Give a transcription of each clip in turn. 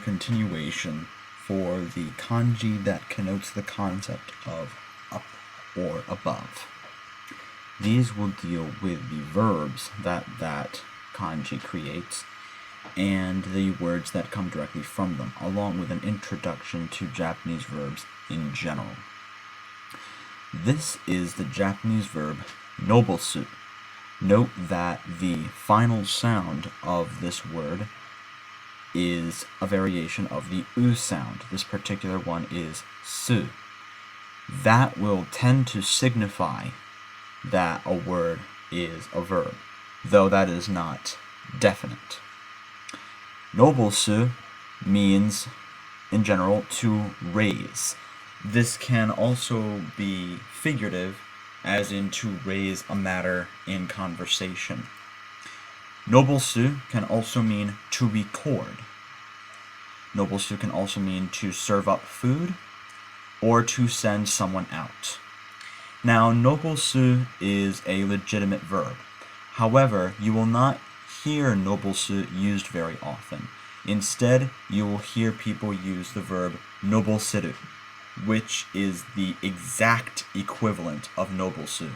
continuation for the kanji that connotes the concept of up or above. These will deal with the verbs that kanji creates and the words that come directly from them, along with an introduction to Japanese verbs in general. This is the Japanese verb nobosu. Note that the final sound of this word is a variation of the u sound. This particular one is su. That will tend to signify that a word is a verb, though that is not definite. Nobosu means, in general, to raise. This can also be figurative, as in to raise a matter in conversation. Nobosu can also mean to record. Nobosu can also mean to serve up food or to send someone out. Now, nobosu is a legitimate verb. However, you will not hear nobosu used very often. Instead, you will hear people use the verb noboseru, which is the exact equivalent of nobosu.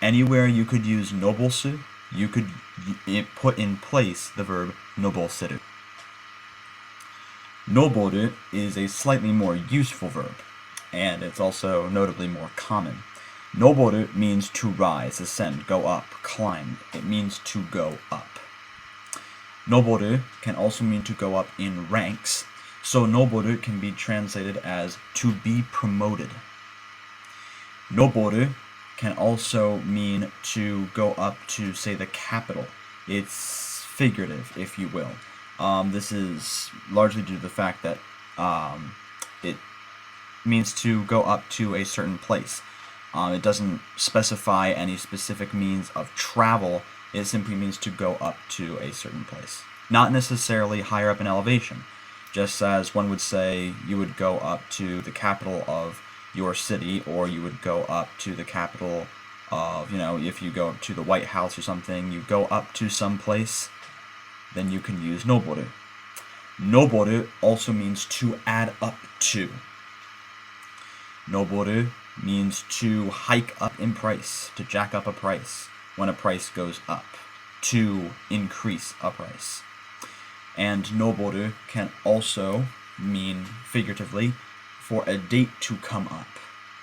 Anywhere you could use nobosu, you could put in place the verb noboseru. Noboru is a slightly more useful verb, and it's also notably more common. Noboru means to rise, ascend, go up, climb. It means to go up. Noboru can also mean to go up in ranks, so noboru can be translated as to be promoted. Noboru can also mean to go up to, say, the capital. It's figurative, if you will. This is largely due to the fact that it means to go up to a certain place. It doesn't specify any specific means of travel. It simply means to go up to a certain place. Not necessarily higher up in elevation. Just as one would say you would go up to the capital of your city, or you would go up to the capital of, if you go up to the White House or something, you go up to some place, then you can use noboru. Noboru also means to add up to. Noboru means to hike up in price, to jack up a price when a price goes up, to increase a price. And noboru can also mean, figuratively, for a date to come up.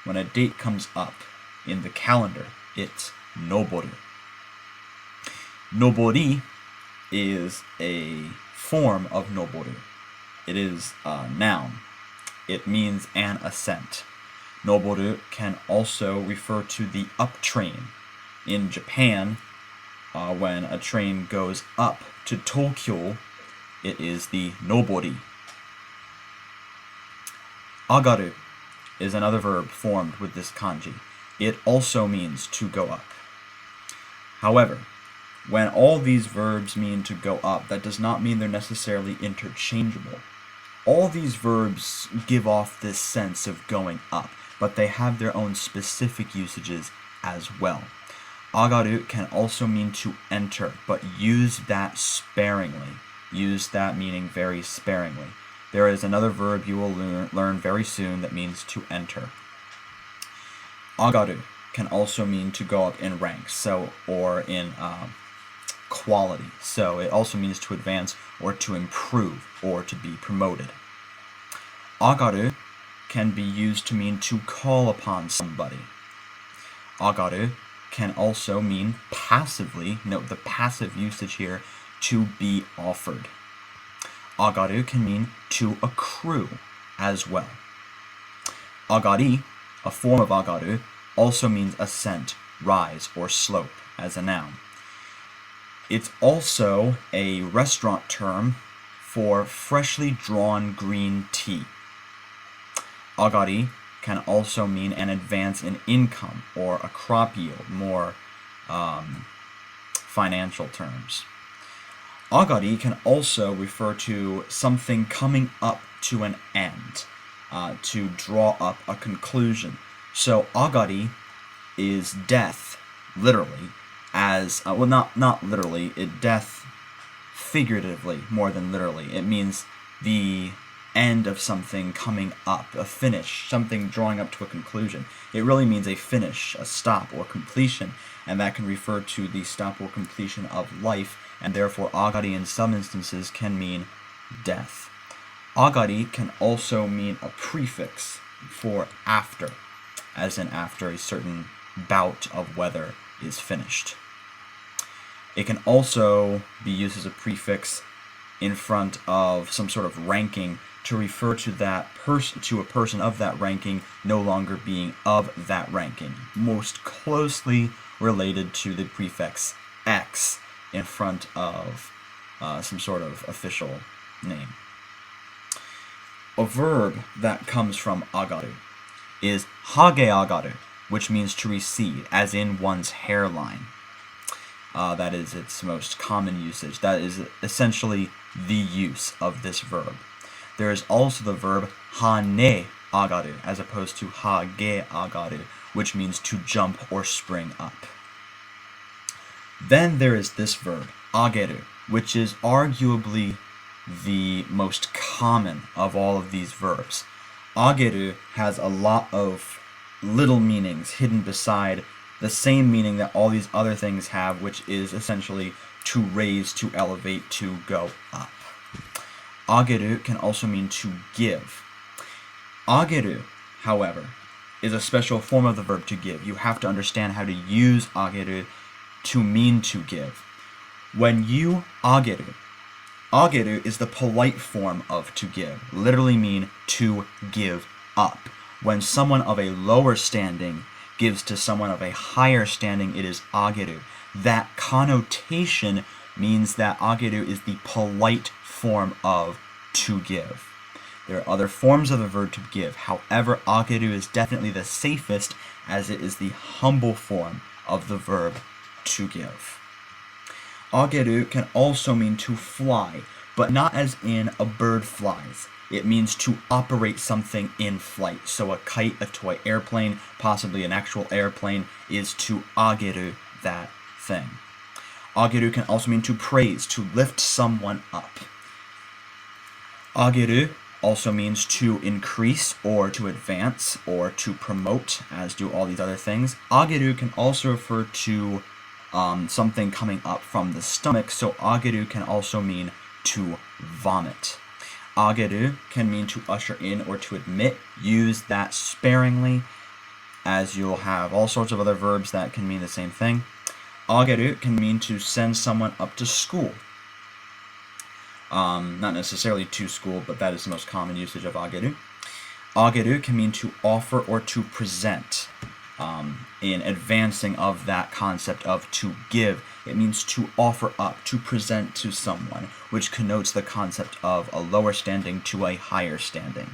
When a date comes up in the calendar, it's noboru. Nobori is a form of noboru. It is a noun. It means an ascent. Noboru can also refer to the up train. In Japan, when a train goes up to Tokyo, it is the nobori. Agaru is another verb formed with this kanji. It also means to go up. However, when all these verbs mean to go up, that does not mean they're necessarily interchangeable. All these verbs give off this sense of going up, but they have their own specific usages as well. Agaru can also mean to enter, but use that sparingly. Use that meaning very sparingly. There is another verb you will learn very soon that means to enter. Agaru can also mean to go up in ranks, or in quality. So it also means to advance or to improve or to be promoted. Agaru can be used to mean to call upon somebody. Agaru can also mean passively, note the passive usage here, to be offered. Agaru can mean to accrue as well. Agari, a form of agaru, also means ascent, rise, or slope as a noun. It's also a restaurant term for freshly drawn green tea. Agari can also mean an advance in income or a crop yield, more financial terms. Agari can also refer to something coming up to an end, to draw up a conclusion. So agari is death, literally, as, not literally, death figuratively more than literally. It means the end of something coming up, a finish, something drawing up to a conclusion. It really means a finish, a stop, or completion, and that can refer to the stop or completion of life, and therefore agari in some instances can mean death. Agari can also mean a prefix for after, as in after a certain bout of weather is finished. It can also be used as a prefix in front of some sort of ranking to refer to a person of that ranking no longer being of that ranking, most closely related to the prefix X in front of some sort of official name. A verb that comes from agaru is hage agaru, which means to recede, as in one's hairline. That is its most common usage. That is essentially the use of this verb. There is also the verb hane agaru, as opposed to hage agaru, which means to jump or spring up. Then there is this verb, ageru, which is arguably the most common of all of these verbs. Ageru has a lot of little meanings hidden beside the same meaning that all these other things have, which is essentially to raise, to elevate, to go up. Ageru can also mean to give. Ageru, however, is a special form of the verb to give. You have to understand how to use ageru to mean to give. When you ageru is the polite form of to give, literally mean to give up. When someone of a lower standing gives to someone of a higher standing, it is ageru. That connotation means that ageru is the polite form of to give. There are other forms of the verb to give. However, ageru is definitely the safest, as it is the humble form of the verb to give. Ageru can also mean to fly, but not as in a bird flies. It means to operate something in flight. So a kite, a toy airplane, possibly an actual airplane, is to ageru that thing. Ageru can also mean to praise, to lift someone up. Ageru also means to increase or to advance or to promote, as do all these other things. Ageru can also refer to something coming up from the stomach, so ageru can also mean to vomit. Ageru can mean to usher in or to admit. Use that sparingly, as you'll have all sorts of other verbs that can mean the same thing. Ageru can mean to send someone up to school. Not necessarily to school, but that is the most common usage of ageru. Ageru can mean to offer or to present. In advancing of that concept of to give, it means to offer up, to present to someone, which connotes the concept of a lower standing to a higher standing.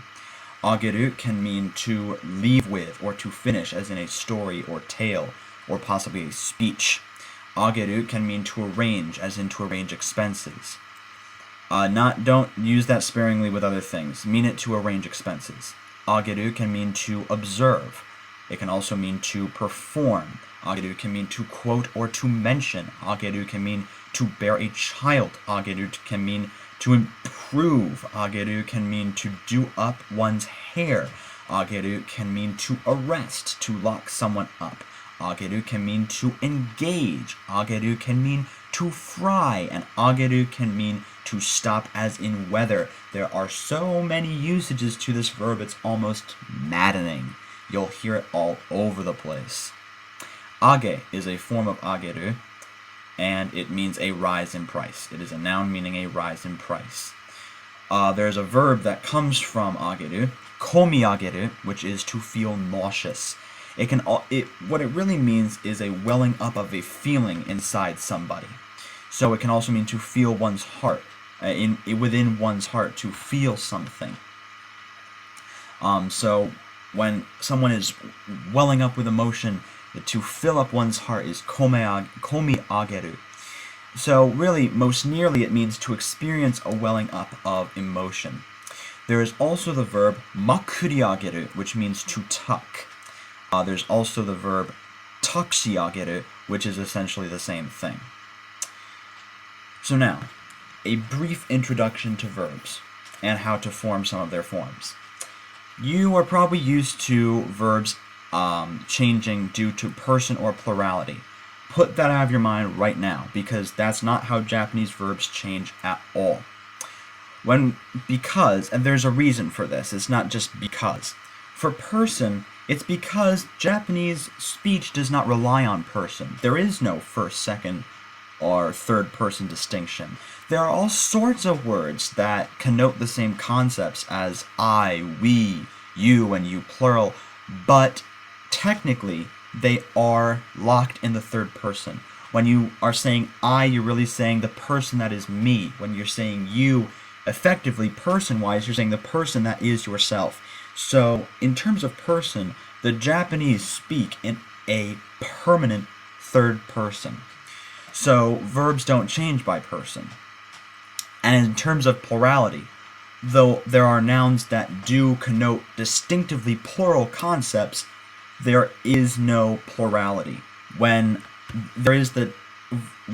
Ageru can mean to leave with or to finish, as in a story or tale, or possibly a speech. Ageru can mean to arrange, as in to arrange expenses. Don't use that sparingly with other things. Mean it to arrange expenses. Ageru can mean to observe. It can also mean to perform. Ageru can mean to quote or to mention. Ageru can mean to bear a child. Ageru can mean to improve. Ageru can mean to do up one's hair. Ageru can mean to arrest, to lock someone up. Ageru can mean to engage. Ageru can mean to fry. And ageru can mean to stop, as in weather. There are so many usages to this verb, it's almost maddening. You'll hear it all over the place. Age is a form of ageru, and it means a rise in price. It is a noun meaning a rise in price. There's a verb that comes from ageru, komi ageru, which is to feel nauseous. What it really means is a welling up of a feeling inside somebody. So it can also mean to feel one's heart, within one's heart, to feel something. So when someone is welling up with emotion, to fill up one's heart is komi ageru. So really, most nearly, it means to experience a welling up of emotion. There is also the verb makuri ageru, which means to tuck. There's also the verb taくし上げる, which is essentially the same thing. So now, a brief introduction to verbs. and how to form some of their forms. You are probably used to verbs changing due to person or plurality. Put that out of your mind right now, because that's not how Japanese verbs change at all. Because, and there's a reason for this, it's not just because. For person, it's because Japanese speech does not rely on person. There is no first, second, or third person distinction. There are all sorts of words that connote the same concepts as I, we, you, and you plural, but technically they are locked in the third person. When you are saying I, you're really saying the person that is me. When you're saying you, effectively, person-wise, you're saying the person that is yourself. So, in terms of person, the Japanese speak in a permanent third person. So, verbs don't change by person. And in terms of plurality, though there are nouns that do connote distinctively plural concepts, there is no plurality. When there is the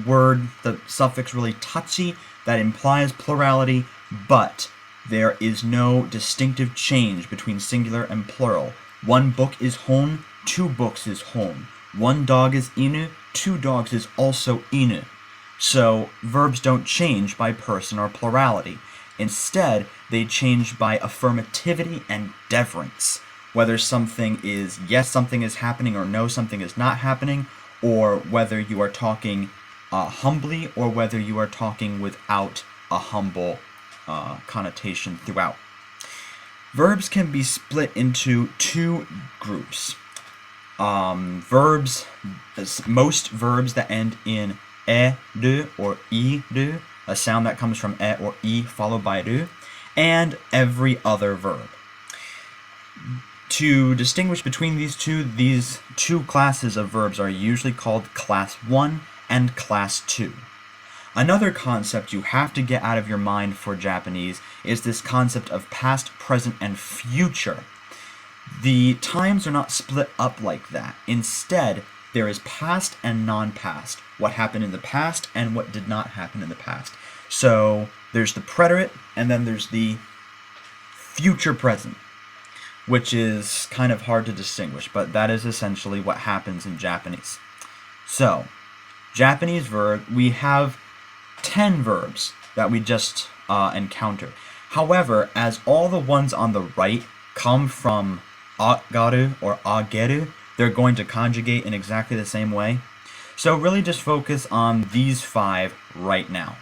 word, the suffix really tachi, that implies plurality, but there is no distinctive change between singular and plural. One book is hon, two books is hon. One dog is inu, two dogs is also inu. So verbs don't change by person or plurality. Instead, they change by affirmativity and deference. Whether something is yes, something is happening, or no, something is not happening, or whether you are talking humbly, or whether you are talking without a humble connotation throughout. Verbs can be split into two groups. Most verbs that end in e-ru or i-ru, a sound that comes from e or i followed by ru, and every other verb. To distinguish between these two classes of verbs are usually called class 1 and class 2. Another concept you have to get out of your mind for Japanese is this concept of past, present, and future. The times are not split up like that. Instead, there is past and non-past, what happened in the past and what did not happen in the past. So there's the preterite, and then there's the future present, which is kind of hard to distinguish, but that is essentially what happens in Japanese. So, Japanese verb, we have 10 verbs that we just encountered. However, as all the ones on the right come from agaru or ageru, they're going to conjugate in exactly the same way. So really just focus on these 5 right now.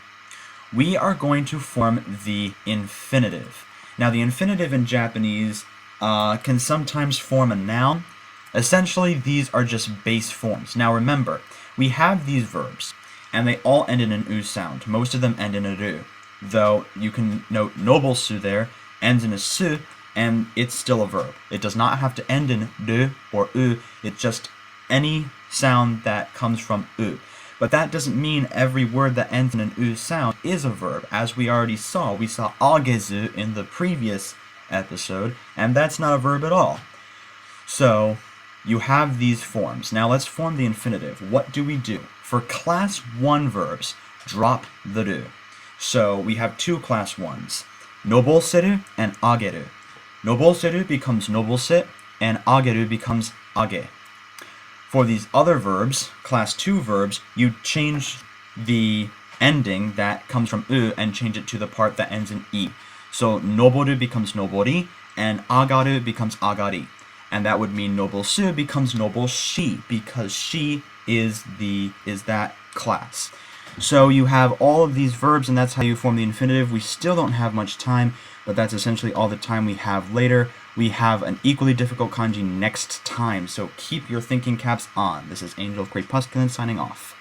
We are going to form the infinitive. Now the infinitive in Japanese can sometimes form a noun. Essentially, these are just base forms. Now remember, we have these verbs, and they all end in an u sound. Most of them end in a ru, though you can note nobusu there ends in a su, and it's still a verb. It does not have to end in ru or u, it's just any sound that comes from u. But that doesn't mean every word that ends in an u sound is a verb. As we already saw, we saw agezu in the previous episode, and that's not a verb at all. So, you have these forms. Now let's form the infinitive. What do we do? For class 1 verbs, drop the ru. So we have 2 class 1s, noboseru and ageru. Noboseru becomes nobose, and ageru becomes age. For these other verbs, class 2 verbs, you change the ending that comes from u and change it to the part that ends in i. So noboru becomes nobori, and agaru becomes agari. And that would mean nobosu becomes noboshi, because she is that class. So you have all of these verbs, and that's how you form the infinitive. We still don't have much time, but that's essentially all the time we have later. We have an equally difficult kanji next time, so keep your thinking caps on. This is Angel of Crepusculin signing off.